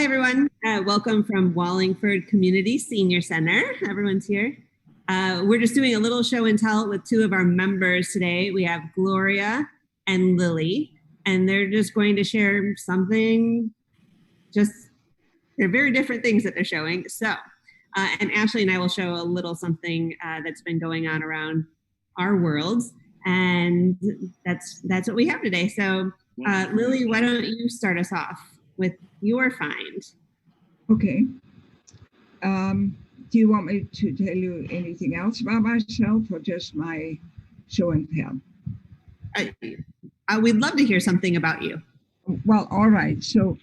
Hi, everyone. Welcome from Wallingford Community Senior Center. Everyone's here. We're just doing a little show and tell with two of our members today. We have Gloria and Lily, and they're just going to share something. They're very different things that they're showing. So, and Ashley and I will show a little something that's been going on around our worlds, and that's what we have today. So, Lily, why don't you start us off with your find? Okay. Do you want me to tell you anything else about myself or just my show and tell? We'd love to hear something about you. Well, all right. So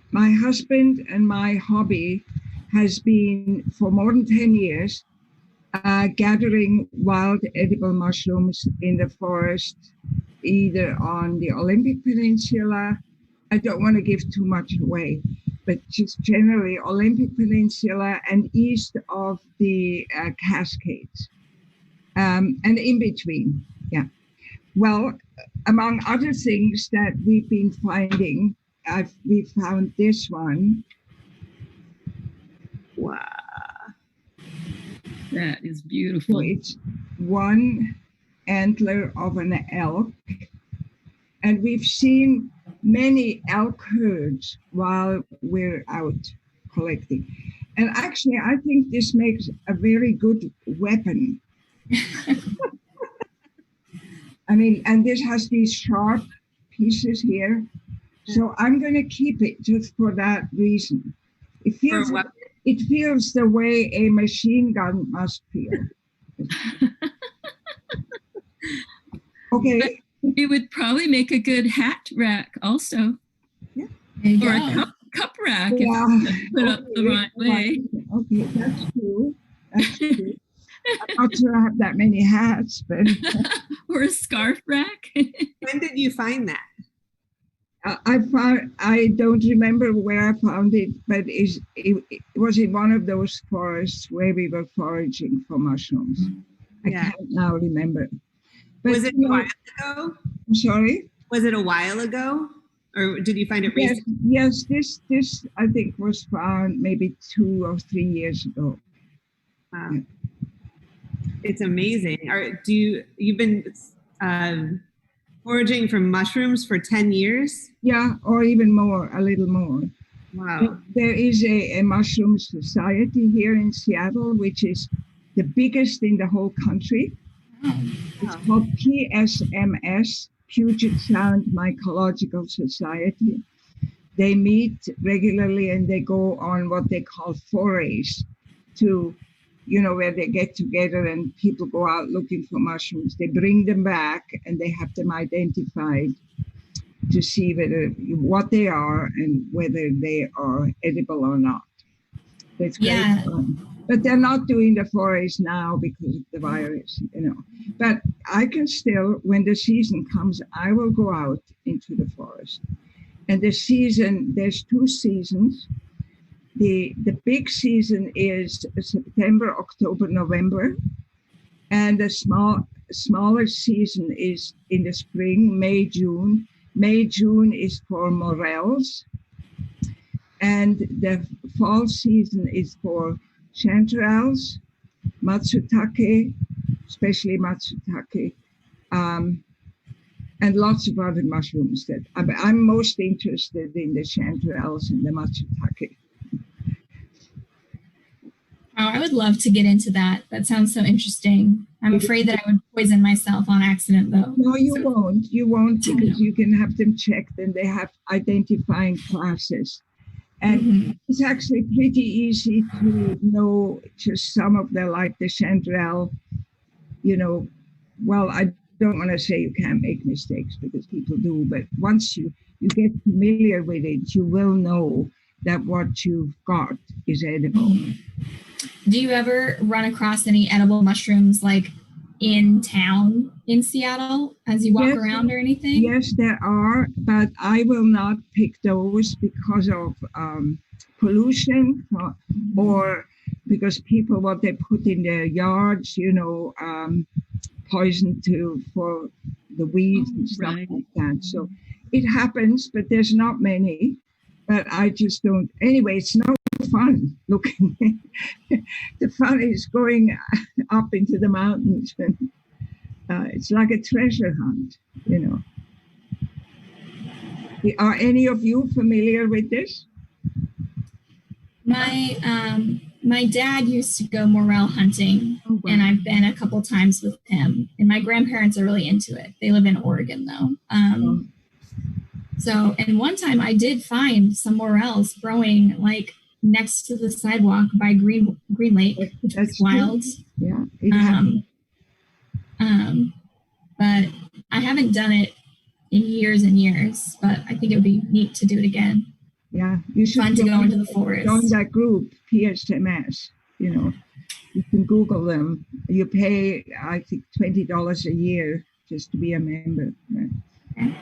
my husband and my hobby has been for more than 10 years gathering wild edible mushrooms in the forest, either on the Olympic Peninsula. I don't want to give too much away, but just generally Olympic Peninsula and east of the Cascades, and in between. Yeah. Well, among other things that we've been finding, we found this one. Wow. That is beautiful. So it's one antler of an elk, and we've seen many elk herds while we're out collecting. And actually, I think this makes a very good weapon. I mean, and this has these sharp pieces here. So I'm going to keep it just for that reason. It feels the way a machine gun must feel. Okay. It would probably make a good hat rack also. Yeah. Or a cup rack if put up the right way. Okay, that's true. That's true. I'm not sure I have that many hats, but... Or a scarf rack. When did you find that? I don't remember where I found it, but it was in one of those forests where we were foraging for mushrooms. I can't now remember. But, was it a while ago? I'm sorry? Was it a while ago? Or did you find it recently? Yes, this I think was found maybe 2 or 3 years ago. Wow. Yeah. It's amazing. You've been foraging for mushrooms for 10 years? Yeah, or even more, a little more. Wow. There is a mushroom society here in Seattle, which is the biggest in the whole country. It's called PSMS, Puget Sound Mycological Society. They meet regularly and they go on what they call forays to, where they get together and people go out looking for mushrooms. They bring them back and they have them identified to see what they are and whether they are edible or not. That's great fun. But they're not doing the forays now because of the virus, But I can still, when the season comes, I will go out into the forest. And the season, there's 2 seasons. The big season is September, October, November. And the smaller season is in the spring, May, June. May, June is for morels. And the fall season is for chanterelles, matsutake, especially matsutake, and lots of other mushrooms that I'm most interested in the chanterelles and the matsutake. Oh, I would love to get into that. That sounds so interesting. I'm afraid that I would poison myself on accident, though. No, you won't. You won't because you can have them checked and they have identifying classes. And it's actually pretty easy to know just some of them, like the chanterelle. Well, I don't want to say you can't make mistakes because people do, but once you get familiar with it, you will know that what you've got is edible. Do you ever run across any edible mushrooms like in town in Seattle as you walk around or anything? Yes, there are, but I will not pick those because of pollution or because people, what they put in their yards, poison for the weeds and stuff like that. So it happens, but there's not many. but I just don't. Anyway, it's no fun looking. The fun is going up into the mountains, and it's like a treasure hunt, you know. Are any of you familiar with this? My dad used to go morel hunting, Oh, wow. and I've been a couple times with him. And my grandparents are really into it. They live in Oregon though. So, and one time I did find some morels growing like next to the sidewalk by Green Lake, which was wild. Yeah. But I haven't done it in years and years, but I think it would be neat to do it again. Yeah, you should fun to go into the forest. Join that group, PSMS. You know, you can Google them. You pay, I think, $20 a year just to be a member. Right?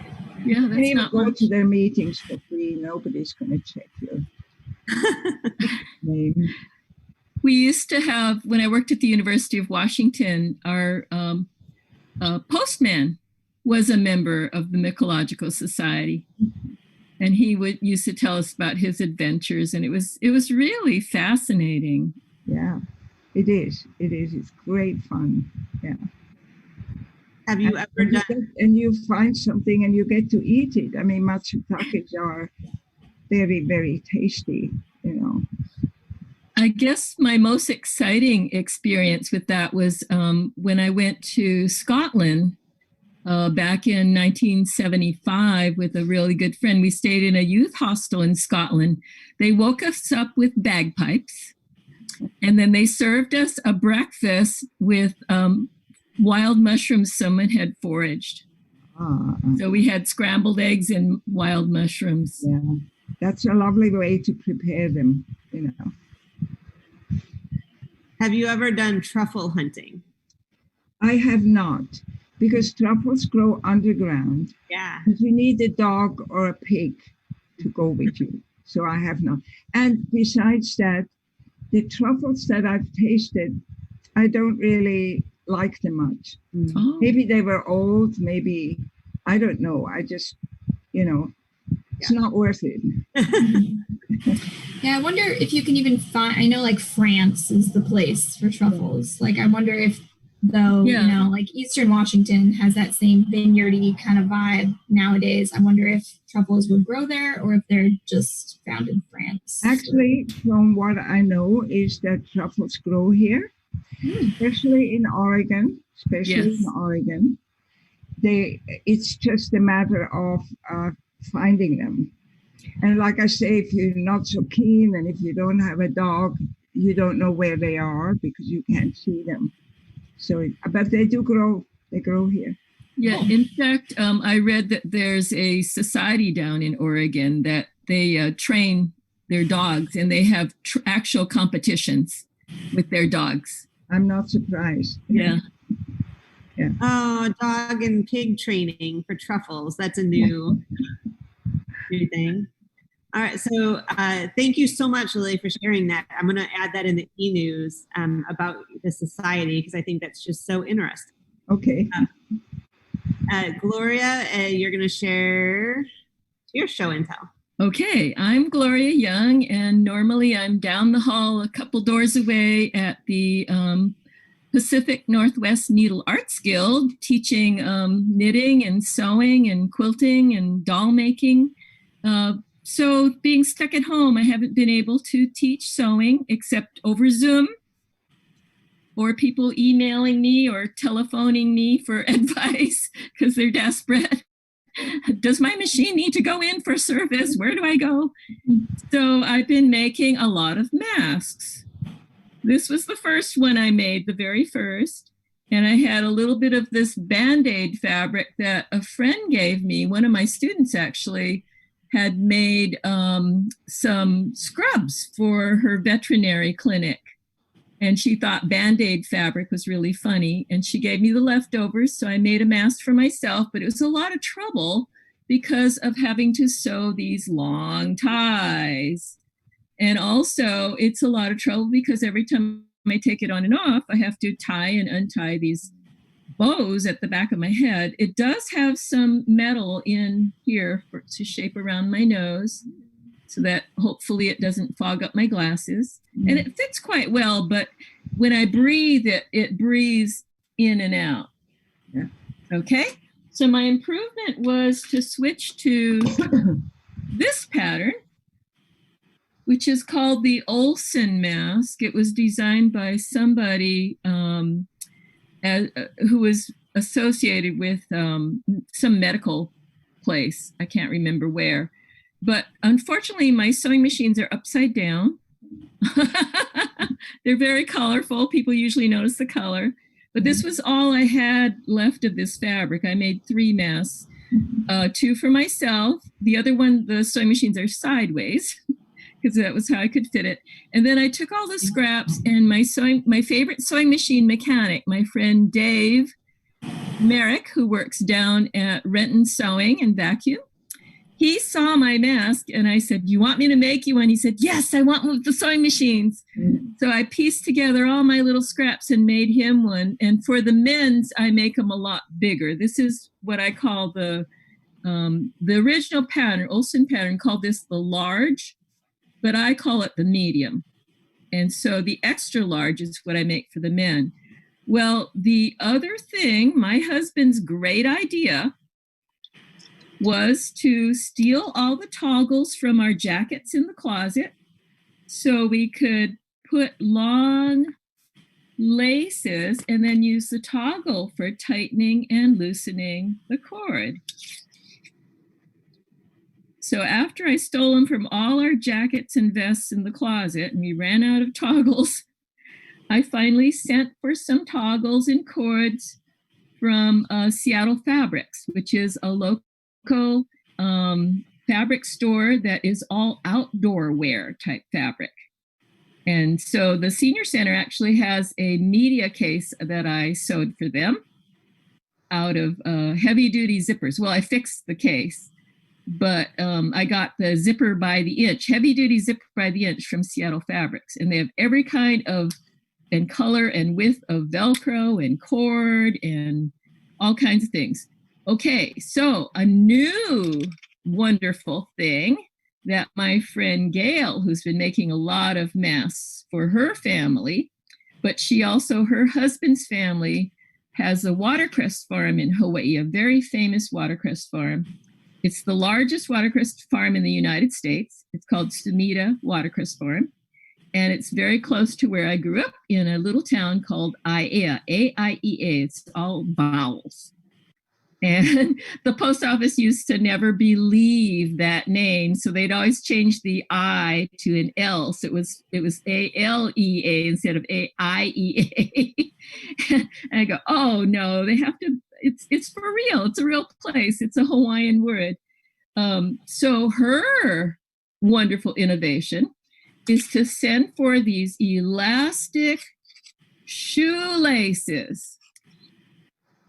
Yeah, that's even not go much. to their meetings for free. Nobody's going to check your name. We used to have, when I worked at the University of Washington, our postman was a member of the Mycological Society. And he used to tell us about his adventures, and it was really fascinating. Yeah, it is. It is. It's great fun. Yeah. Have you ever done? And you find something and you get to eat it. I mean, matsutakes are very, very tasty, you know. I guess my most exciting experience with that was when I went to Scotland back in 1975 with a really good friend. We stayed in a youth hostel in Scotland. They woke us up with bagpipes, and then they served us a breakfast with wild mushrooms someone had foraged. So we had scrambled eggs and wild mushrooms. Yeah, that's a lovely way to prepare them, you know. Have you ever done truffle hunting? I have not, because truffles grow underground. Yeah. And you need a dog or a pig to go with you. So I have not. And besides that, the truffles that I've tasted, I don't really like them much. Oh. Maybe they were old, maybe, I don't know. I just, you know, it's not worth it. Yeah, I wonder if you can even find, I know like France is the place for truffles. Like, I wonder if, though, you know, like Eastern Washington has that same vineyardy kind of vibe nowadays. I wonder if truffles would grow there or if they're just found in France. Actually, from what I know is that truffles grow here, especially in Oregon, It's just a matter of finding them. And like I say, if you're not so keen and if you don't have a dog, you don't know where they are because you can't see them. So, but they do grow. They grow here. Yeah, in fact, I read that there's a society down in Oregon that they train their dogs, and they have actual competitions with their dogs. I'm not surprised. Yeah. Yeah. Oh, dog and pig training for truffles. That's a new thing. All right. So thank you so much, Lily, for sharing that. I'm going to add that in the e-news about the society because I think that's just so interesting. Okay. Gloria, you're going to share your show and tell. Okay, I'm Gloria Young, and normally I'm down the hall a couple doors away at the Pacific Northwest Needle Arts Guild, teaching knitting and sewing and quilting and doll making. So being stuck at home, I haven't been able to teach sewing except over Zoom, or people emailing me or telephoning me for advice because they're desperate. Does my machine need to go in for service? Where do I go? So I've been making a lot of masks. This was the first one I made, the very first. And I had a little bit of this Band-Aid fabric that a friend gave me. One of my students actually had made some scrubs for her veterinary clinic. And she thought Band-Aid fabric was really funny. And she gave me the leftovers. So I made a mask for myself, but it was a lot of trouble because of having to sew these long ties. And also it's a lot of trouble because every time I take it on and off, I have to tie and untie these bows at the back of my head. It does have some metal in here to shape around my nose. so that hopefully it doesn't fog up my glasses. And it fits quite well, but when I breathe it breathes in and out. Yeah. Okay, so my improvement was to switch to this pattern, which is called the Olsen mask. It was designed by somebody who was associated with some medical place. I can't remember where. But unfortunately, my sewing machines are upside down. They're very colorful. People usually notice the color. But this was all I had left of this fabric. I made 3 masks, 2 for myself. The other one, the sewing machines are sideways because that was how I could fit it. And then I took all the scraps, and my favorite sewing machine mechanic, my friend Dave Merrick, who works down at Renton Sewing and Vacuum, he saw my mask and I said, "You want me to make you one?" He said, "Yes, I want one with the sewing machines." So I pieced together all my little scraps and made him one. And for the men's, I make them a lot bigger. This is what I call the original pattern, Olsen pattern, called this the large, but I call it the medium. And so the extra large is what I make for the men. Well, the other thing, my husband's great idea was to steal all the toggles from our jackets in the closet so we could put long laces and then use the toggle for tightening and loosening the cord. So after I stole them from all our jackets and vests in the closet and we ran out of toggles, I finally sent for some toggles and cords from Seattle Fabrics, which is a local fabric store that is all outdoor wear type fabric. And so the senior center actually has a media case that I sewed for them out of heavy duty zippers. Well, I fixed the case, but I got the zipper by the inch, heavy duty zipper by the inch from Seattle Fabrics. And they have every kind of and color and width of Velcro and cord and all kinds of things. Okay, so a new wonderful thing that my friend Gail, who's been making a lot of masks for her family, but she also, her husband's family has a watercress farm in Hawaii, a very famous watercress farm. It's the largest watercress farm in the United States. It's called Sumida Watercress Farm. And it's very close to where I grew up in a little town called Aiea, A-I-E-A. It's all vowels. And the post office used to never believe that name. So they'd always change the I to an L. So it was A-L-E-A instead of A-I-E-A. And I go, oh no, they have to, it's for real. It's a real place. It's a Hawaiian word. So her wonderful innovation is to send for these elastic shoelaces.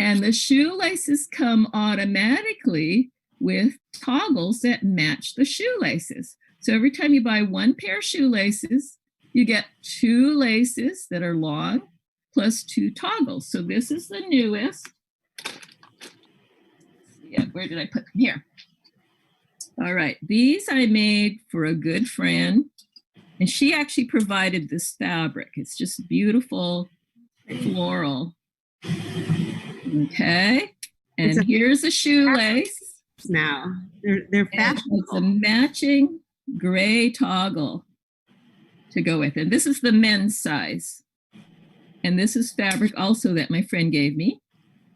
And the shoelaces come automatically with toggles that match the shoelaces. So every time you buy 1 pair of shoelaces, you get 2 laces that are long plus 2 toggles. So this is the newest. Yeah, where did I put them? Here. All right, these I made for a good friend. And she actually provided this fabric. It's just beautiful floral. Okay. And here's a shoelace. Now they're fashionable. It's a matching gray toggle to go with it. This is the men's size. And this is fabric also that my friend gave me.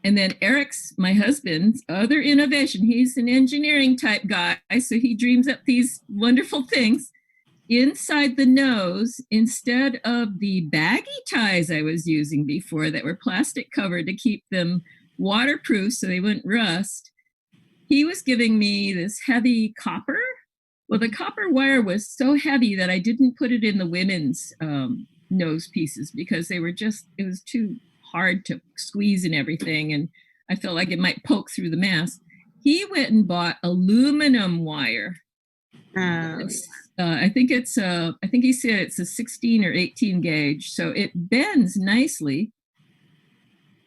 And then Eric's, my husband's other innovation, he's an engineering type guy. So he dreams up these wonderful things. Inside the nose, instead of the baggy ties I was using before that were plastic covered to keep them waterproof so they wouldn't rust, he was giving me this heavy copper. Well, the copper wire was so heavy that I didn't put it in the women's nose pieces because it was too hard to squeeze and everything. And I felt like it might poke through the mask. He went and bought aluminum wire. I think he said it's a 16 or 18 gauge, so it bends nicely,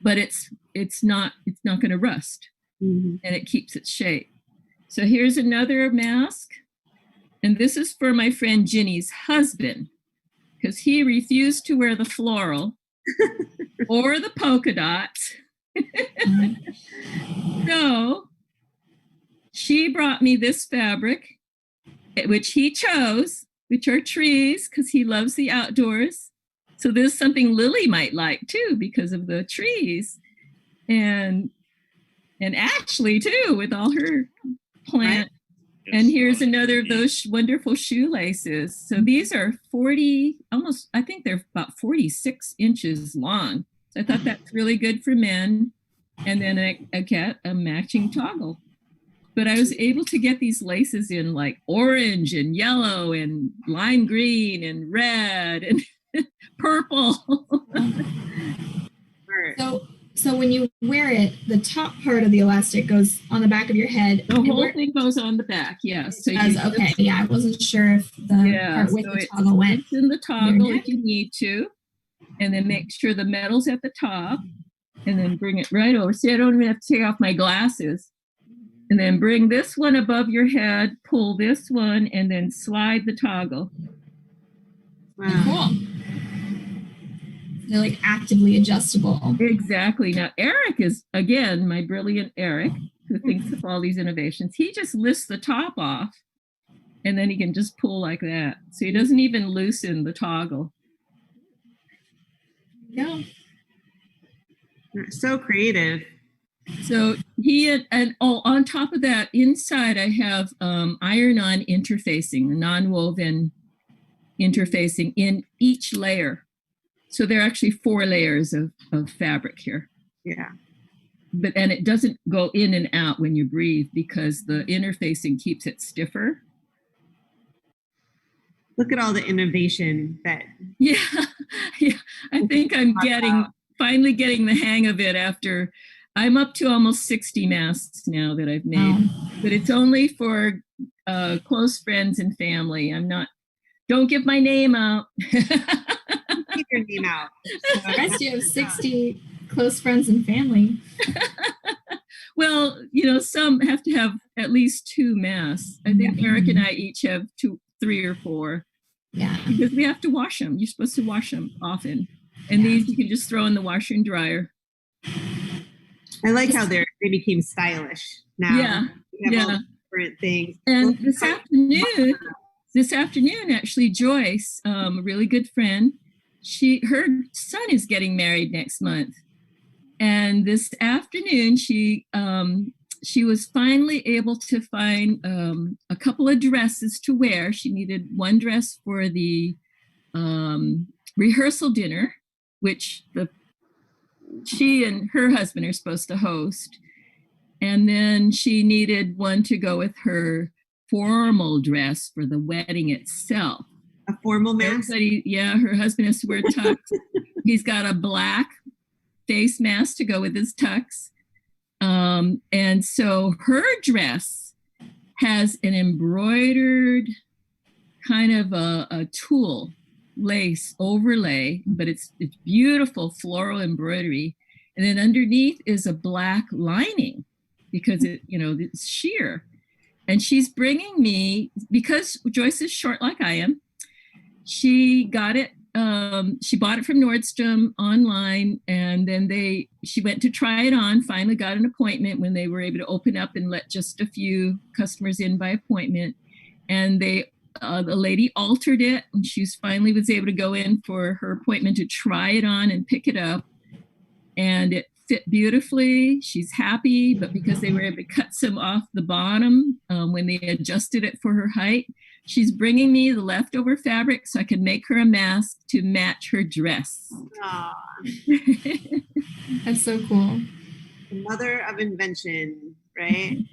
but it's not going to rust, and it keeps its shape. So here's another mask, And this is for my friend Ginny's husband, because he refused to wear the floral or the polka dots. So she brought me this fabric, which he chose, which are trees, because he loves the outdoors. So this is something Lily might like too, because of the trees. And Ashley too, with all her plant. Right. And here's another of those wonderful shoelaces. So these are 40, almost, I think they're about 46 inches long. So I thought that's really good for men. And then I get a matching toggle. But I was able to get these laces in like orange and yellow and lime green and red and purple. So when you wear it, the top part of the elastic goes on the back of your head. The whole thing goes on the back, yes. So okay, yeah, I wasn't sure if the part with the toggle went. It's in the toggle if you need to. And then make sure the metal's at the top. And then bring it right over. See, I don't even have to take off my glasses. And then bring this one above your head, pull this one, and then slide the toggle. Wow. Cool. They're like actively adjustable. Exactly. Now, Eric is, again, my brilliant Eric, who thinks of all these innovations. He just lifts the top off, and then he can just pull like that. So he doesn't even loosen the toggle. No. So creative. So on top of that, inside I have iron-on interfacing, non-woven interfacing in each layer. So there are actually 4 layers of fabric here. Yeah. And it doesn't go in and out when you breathe because the interfacing keeps it stiffer. Look at all the innovation that. Yeah. I think I'm finally getting the hang of it after I'm up to almost 60 masks now that I've made, but it's only for close friends and family. Don't give my name out. Keep your name out. I guess you have 60 close friends and family. Well, some have to have at least 2 masks. I think Eric and I each have 3 or 4. Yeah. Because we have to wash them. You're supposed to wash them often. And these you can just throw in the washer and dryer. I like how they became stylish now. Yeah. All different things. And this afternoon, actually, Joyce, a really good friend, her son is getting married next month. And this afternoon, she was finally able to find a couple of dresses to wear. She needed one dress for the rehearsal dinner, which she and her husband are supposed to host. And then she needed one to go with her formal dress for the wedding itself. A formal mask? Her husband has to wear tux. He's got a black face mask to go with his tux. And so her dress has an embroidered kind of a tulle lace overlay, but it's beautiful floral embroidery. And then underneath is a black lining because it's sheer. And she's bringing me, because Joyce is short like I am, she got it. She bought it from Nordstrom online, and then she went to try it on, finally got an appointment when they were able to open up and let just a few customers in by appointment. And the lady altered it, and she finally was able to go in for her appointment to try it on and pick it up. And it fit beautifully. She's happy, but because they were able to cut some off the bottom when they adjusted it for her height, she's bringing me the leftover fabric so I can make her a mask to match her dress. That's so cool. The mother of invention, right?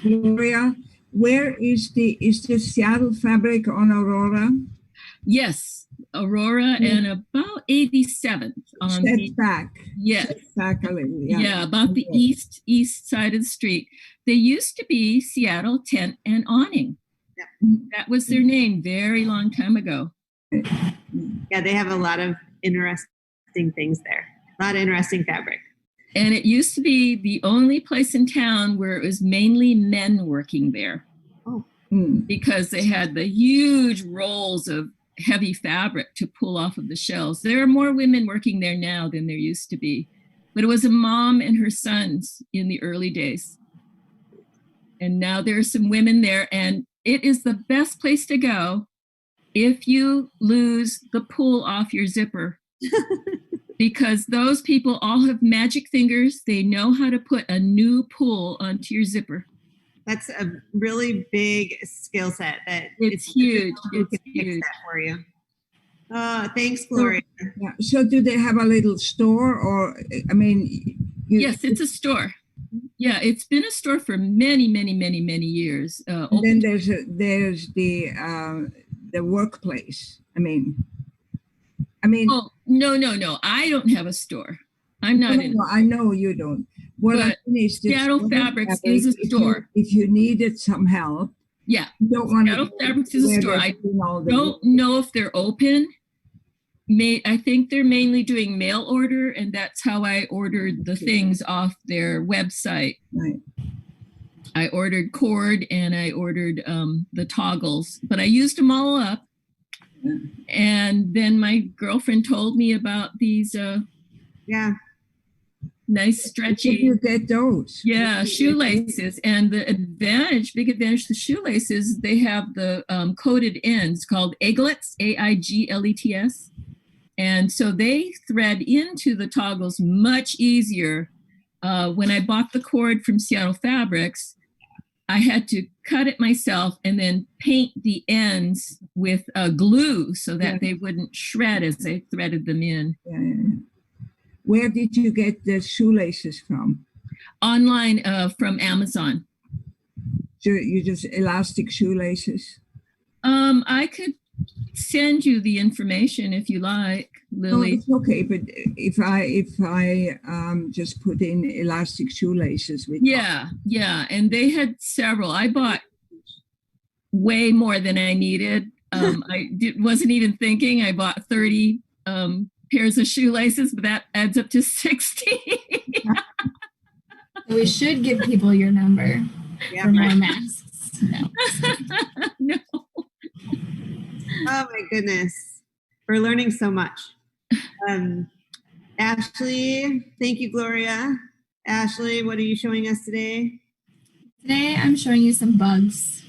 Gloria, where is the Seattle fabric on Aurora? Yes, Aurora and about 87th on back. Yes. Back a little, yeah, about the east side of the street. They used to be Seattle Tent and Awning. Yeah. That was their name very long time ago. Yeah, they have a lot of interesting things there. A lot of interesting fabric. And it used to be the only place in town where it was mainly men working there. Oh. because they had the huge rolls of heavy fabric to pull off of the shelves. There are more women working there now than there used to be. But it was a mom and her sons in the early days. And now there are some women there, and it is the best place to go if you lose the pull off your zipper. Because those people all have magic fingers. They know how to put a new pull onto your zipper. That's a really big skill set. It's huge. It's huge. Fix that for you. Thanks, Gloria. So do they have a little store, or I mean? Yes, it's a store. Yeah, it's been a store for many, many, many, many years. Then there's the workplace. I mean. Oh, no. I don't have a store. I'm not in. I know you don't. What I mean is Seattle Fabrics is a store. If you needed some help. Yeah. You don't want Seattle Fabrics is a store. I don't know if they're open. I think they're mainly doing mail order, and that's how I ordered the things off their website. Right. I ordered cord and I ordered the toggles, but I used them all up. Yeah. And then my girlfriend told me about these nice stretchy. Where do you get those? Yeah, shoelaces. And the big advantage of the shoelaces, they have the coated ends called aiglets, AIGLETS. And so they thread into the toggles much easier. When I bought the cord from Seattle Fabrics, I had to cut it myself and then paint the ends with glue so that they wouldn't shred as I threaded them in. Yeah. Where did you get the shoelaces from? Online from Amazon. So you just elastic shoelaces? I could send you the information if you like, Lily. No, it's okay, but if I just put in elastic shoelaces with and they had several. I bought way more than I needed. Wasn't even thinking. I bought 30 pairs of shoelaces, but that adds up to 60. We should give people your number for more masks. No. Oh my goodness. We're learning so much. Ashley, thank you, Gloria. Ashley, what are you showing us today? Today I'm showing you some bugs.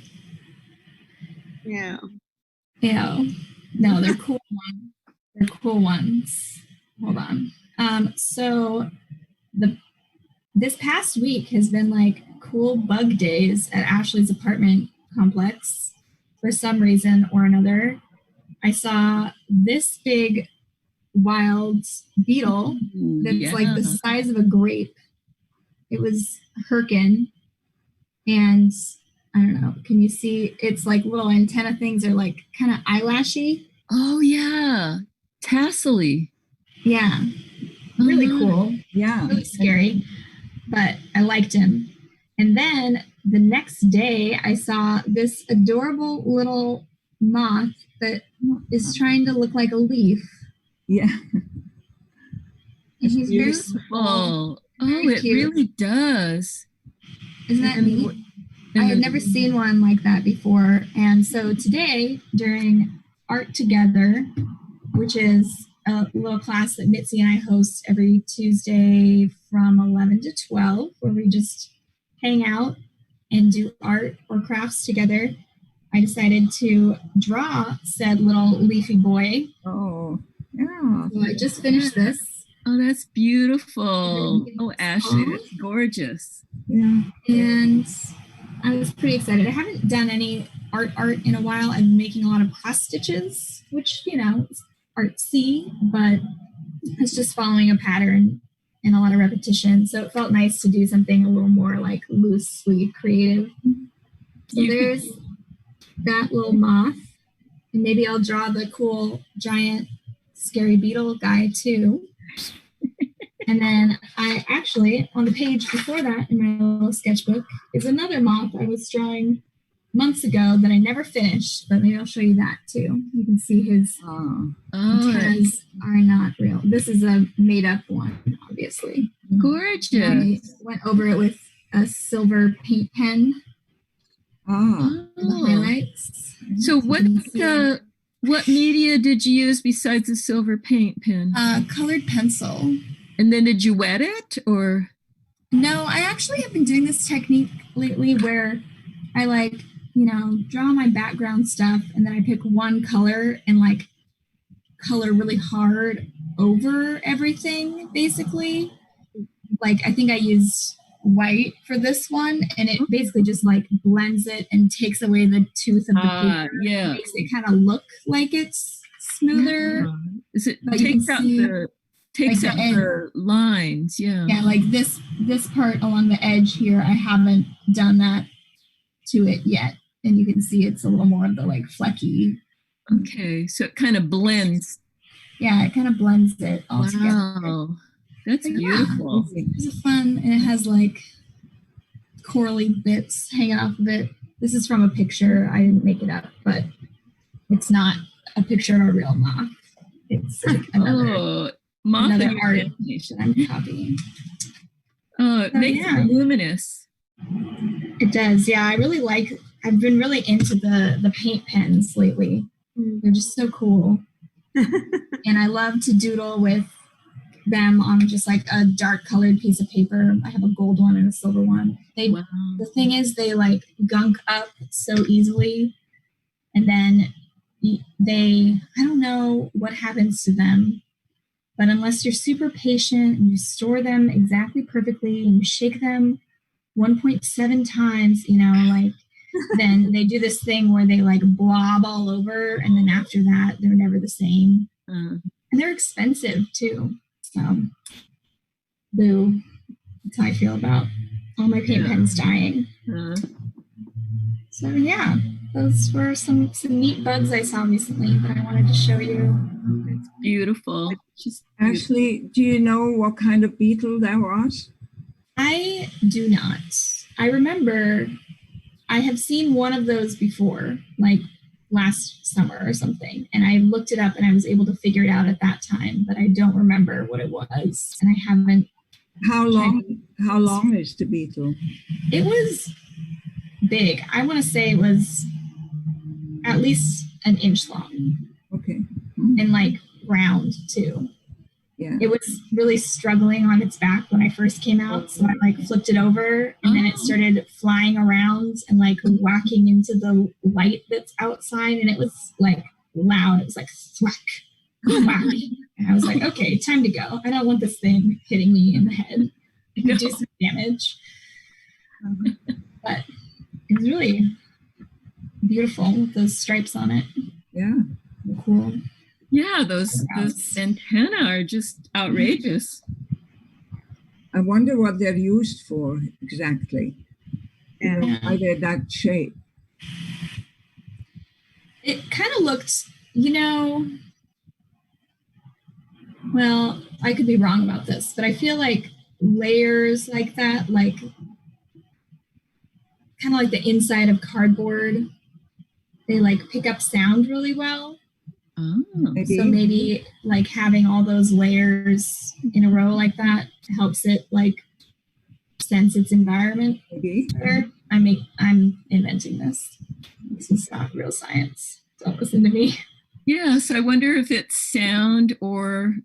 Yeah. No, they're cool ones. They're cool ones. Hold on. So this past week has been like cool bug days at Ashley's apartment complex. For some reason or another, I saw this big wild beetle that's like the size of a grape. It was Herkin, and I don't know, can you see its like little antenna things are like kind of eyelashy? Oh yeah, tassely. Yeah, really cool. Yeah, really scary, but I liked him. And then the next day, I saw this adorable little moth that is trying to look like a leaf. Yeah. And he's beautiful. It really does. Isn't that neat? I had never seen one like that before. And so today, during Art Together, which is a little class that Mitzi and I host every Tuesday from 11 to 12, where we just hang out and do art or crafts together, I decided to draw said little leafy boy. Oh, yeah. So I just finished this. Oh, that's beautiful. Oh, Ashley, that's gorgeous. Yeah. And I was pretty excited. I haven't done any art in a while. I've been making a lot of cross stitches, which, is artsy, but it's just following a pattern and a lot of repetition. So it felt nice to do something a little more like loosely creative. So there's that little moth. And maybe I'll draw the cool giant scary beetle guy too. And then I actually, on the page before that in my little sketchbook, is another moth I was drawing months ago that I never finished, but maybe I'll show you that too. You can see his antennas are not real. This is a made up one, obviously. Gorgeous. I went over it with a silver paint pen Ah, the highlights. So what media did you use besides the silver paint pen? Colored pencil. And then did you wet it or? No, I actually have been doing this technique lately where I like, draw my background stuff and then I pick one color and like color really hard over everything, basically. Like I think I used white for this one and it basically just like blends it and takes away the tooth of the paper. Yeah. It makes it kind of look like it's smoother. Yeah. Is it but takes out the lines, yeah. Yeah, like this part along the edge here, I haven't done that to it yet. And you can see it's a little more of the like flecky. Okay, so it kind of blends. Yeah, it kind of blends it all together. Wow, that's beautiful. It's fun, and it has like corally bits hanging off of it. This is from a picture. I didn't make it up, but it's not a picture of a real moth. It's like another art that I'm copying. Oh, it makes it luminous. It does, yeah. I've been really into the paint pens lately. They're just so cool. And I love to doodle with them on just like a dark colored piece of paper. I have a gold one and a silver one. The thing is they like gunk up so easily. And then I don't know what happens to them, but unless you're super patient and you store them exactly perfectly and you shake them 1.7 times, then they do this thing where they like blob all over. And then after that, they're never the same. And they're expensive too. So, boo. That's how I feel about all my paint pens dying. So yeah, those were some neat bugs I saw recently that I wanted to show you. It's beautiful. Ashley, do you know what kind of beetle that was? I do not. I remember I have seen one of those before, like last summer or something, and I looked it up and I was able to figure it out at that time, but I don't remember what it was, and I haven't. How long is the beetle? It was big. I want to say it was at least an inch long. Okay. And like round too. Yeah. It was really struggling on its back when I first came out. So I like flipped it over and then it started flying around and like whacking into the light that's outside. And it was like loud. It was like thwack, whack. And I was like, okay, time to go. I don't want this thing hitting me in the head. It could do some damage. But it was really beautiful with those stripes on it. Yeah. Cool. Yeah, those antennae are just outrageous. I wonder what they're used for exactly. And why they're that shape. It kind of looked, well, I could be wrong about this, but I feel like layers like that, like kind of like the inside of cardboard, they like pick up sound really well. So maybe like having all those layers in a row like that helps it like sense its environment better. I'm inventing this. This is not real science. Don't listen to me. Yeah, so I wonder if it's sound or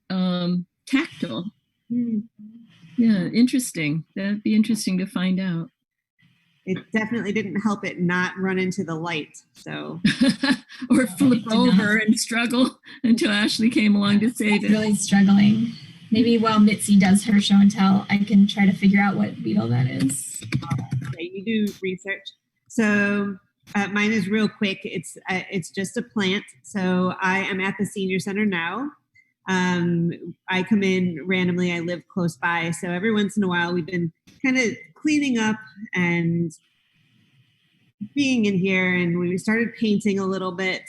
tactile. Yeah, interesting. That'd be interesting to find out. It definitely didn't help it not run into the light. So, or flip over and struggle until Ashley came along to save it. Really struggling. Maybe while Mitzi does her show and tell, I can try to figure out what beetle that is. Okay, you do research. So mine is real quick. It's just a plant. So I am at the senior center now. I come in randomly. I live close by. So every once in a while, we've been kind of cleaning up and being in here, and we started painting a little bit,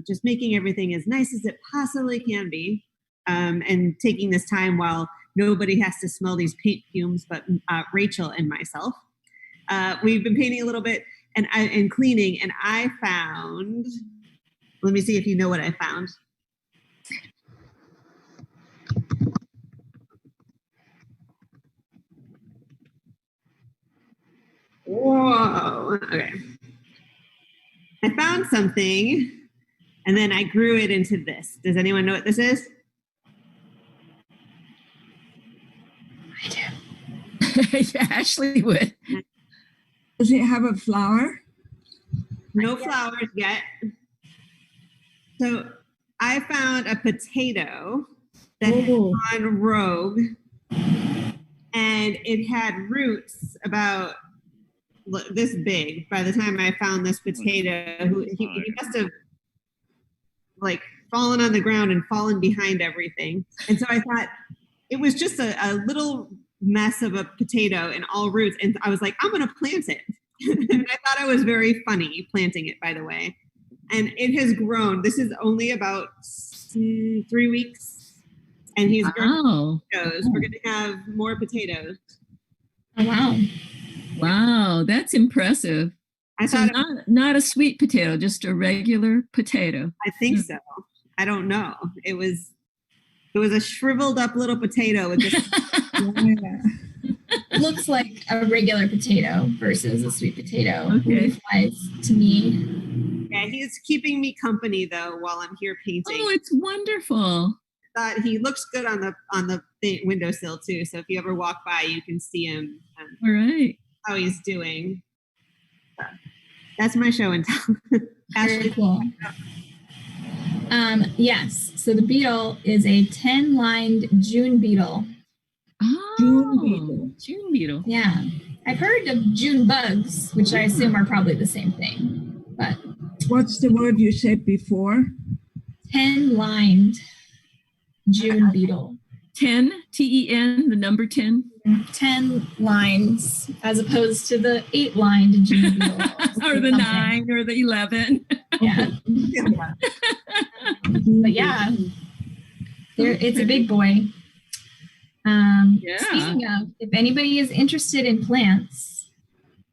just making everything as nice as it possibly can be, and taking this time while nobody has to smell these paint fumes but Rachel and myself. We've been painting a little bit and cleaning, and I found, let me see if you know what I found. Whoa, okay. I found something, and then I grew it into this. Does anyone know what this is? I do. Yeah, Ashley would. Does it have a flower? No flowers yet. So I found a potato that had gone rogue, and it had roots about this big by the time I found this potato. He must have like fallen on the ground and fallen behind everything. And so I thought it was just a little mess of a potato and all roots. And I was like, I'm going to plant it. And I thought it was very funny planting it, by the way. And it has grown. This is only about 3 weeks. And he's grown potatoes. We're going to have more potatoes. Oh, wow. Wow, that's impressive. I thought not a sweet potato, just a regular potato. I think so. I don't know. It was a shriveled up little potato with just looks like a regular potato versus a sweet potato. Okay. Flies to me. Yeah, he's keeping me company though while I'm here painting. Oh, it's wonderful. Thought he looks good on the windowsill too. So if you ever walk by, you can see him. All right. How he's doing. So, that's my show and tell. Very cool. Yes. So the beetle is a 10-lined June beetle. Oh, June beetle. Yeah. I've heard of June bugs, which I assume are probably the same thing. But what's the word you said before? 10-lined June beetle. 10, T-E-N, the number 10. 10 lines as opposed to the 8-lined June beetle. Or the 9 or the 11. Yeah. But yeah, it's a big boy. Speaking of, if anybody is interested in plants,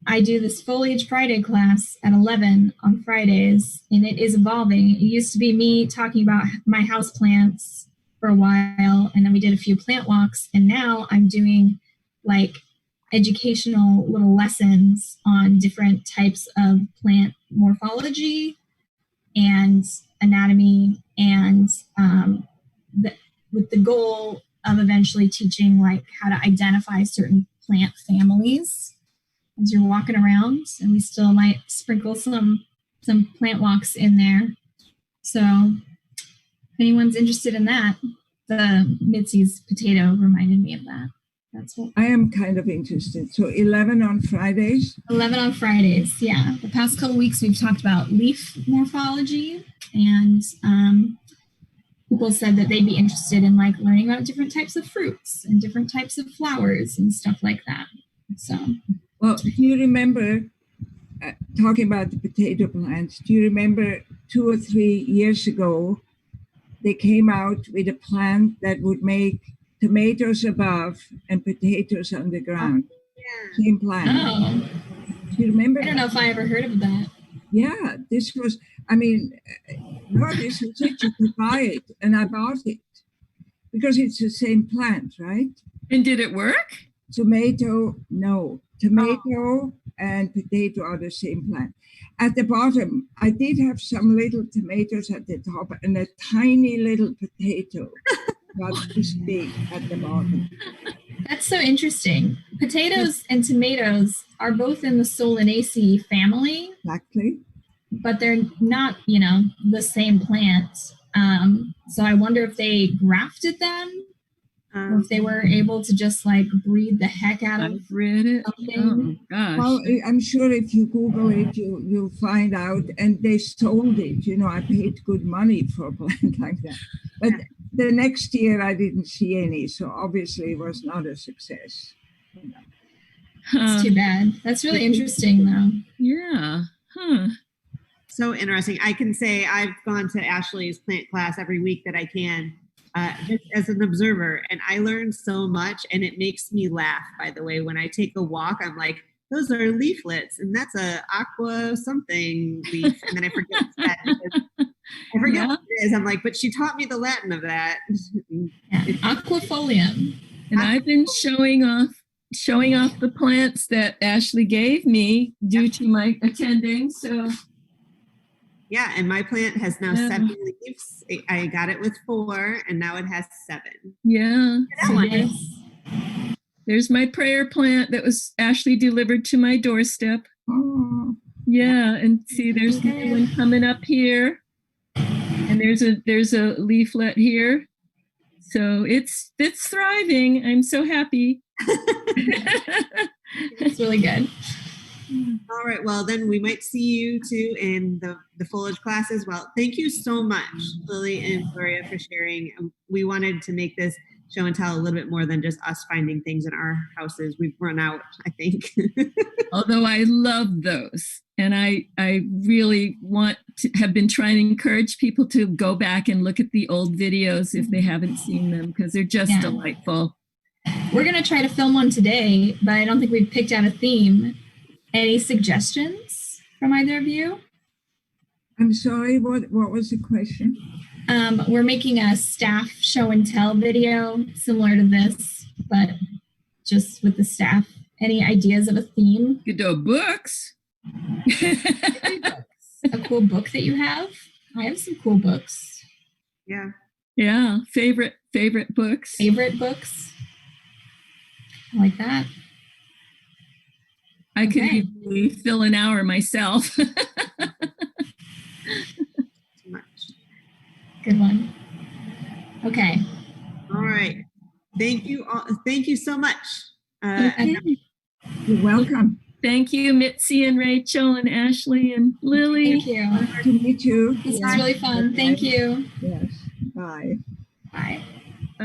I do this Foliage Friday class at 11 on Fridays, and it is evolving. It used to be me talking about my house plants for a while, and then we did a few plant walks, and now I'm doing like educational little lessons on different types of plant morphology and anatomy, and with the goal of eventually teaching like how to identify certain plant families as you're walking around. And we still might sprinkle some plant walks in there. So if anyone's interested in that, the Mitzi's potato reminded me of that. That's what I am kind of interested. So 11 on Fridays? 11 on Fridays, yeah. The past couple weeks we've talked about leaf morphology, and people said that they'd be interested in like learning about different types of fruits and different types of flowers and stuff like that. So, well, do you remember talking about the potato plants? Do you remember 2 or 3 years ago, they came out with a plant that would make tomatoes above and potatoes on the ground? Same plant. Oh. Do you remember? I don't know if I ever heard of that. Yeah, this was, this was it, you could buy it, and I bought it because it's the same plant, right? And did it work? Tomato, no. Tomato and potato are the same plant. At the bottom, I did have some little tomatoes at the top and a tiny little potato about this big at the bottom. That's so interesting. Potatoes and tomatoes are both in the Solanaceae family. Exactly. But they're not, the same plant. So I wonder if they grafted them or if they were able to just like breed the heck out of I've read it. something. Oh, gosh. Well, I'm sure if you Google it, you'll find out. And they sold it. I paid good money for a plant like that. But the next year I didn't see any. So obviously it was not a success. It's too bad. That's really interesting though. Yeah. Huh. So interesting. I can say I've gone to Ashley's plant class every week that I can, just as an observer, and I learned so much, and it makes me laugh, by the way. When I take a walk, I'm like, those are leaflets, and that's a aqua something leaf, and then I forget that. I forget what it is. I'm like, but she taught me the Latin of that. Yeah. Aquafolium. And I've been showing off the plants that Ashley gave me due to my attending. So Yeah, and my plant has now 7 leaves. I got it with 4, and now it has 7. Yeah. That one. Nice. There's my prayer plant that was Ashley delivered to my doorstep. Oh, Yeah, and see, there's another one coming up here, and there's a leaflet here. So it's thriving. I'm so happy. It's really good. All right. Well, then we might see you too in the foliage classes. Well, thank you so much, Lily and Gloria, for sharing. We wanted to make this show and tell a little bit more than just us finding things in our houses. We've run out, I think. Although I love those. And I really have been trying to encourage people to go back and look at the old videos if they haven't seen them, because they're just delightful. We're going to try to film one today, but I don't think we've picked out a theme. Any suggestions from either of you? I'm sorry, what was the question? We're making a staff show and tell video similar to this, but just with the staff. Any ideas of a theme? Good books. A cool book that you have? I have some cool books. Yeah. Yeah. Favorite books. Favorite books? I like that. I could easily fill an hour myself. Too much. Good one. Okay. All right. Thank you all. Thank you so much. You're welcome. Thank you, Mitzi and Rachel and Ashley and Lily. Thank you. Nice to meet you. This was really fun. Thank you. Yes. Bye. Bye.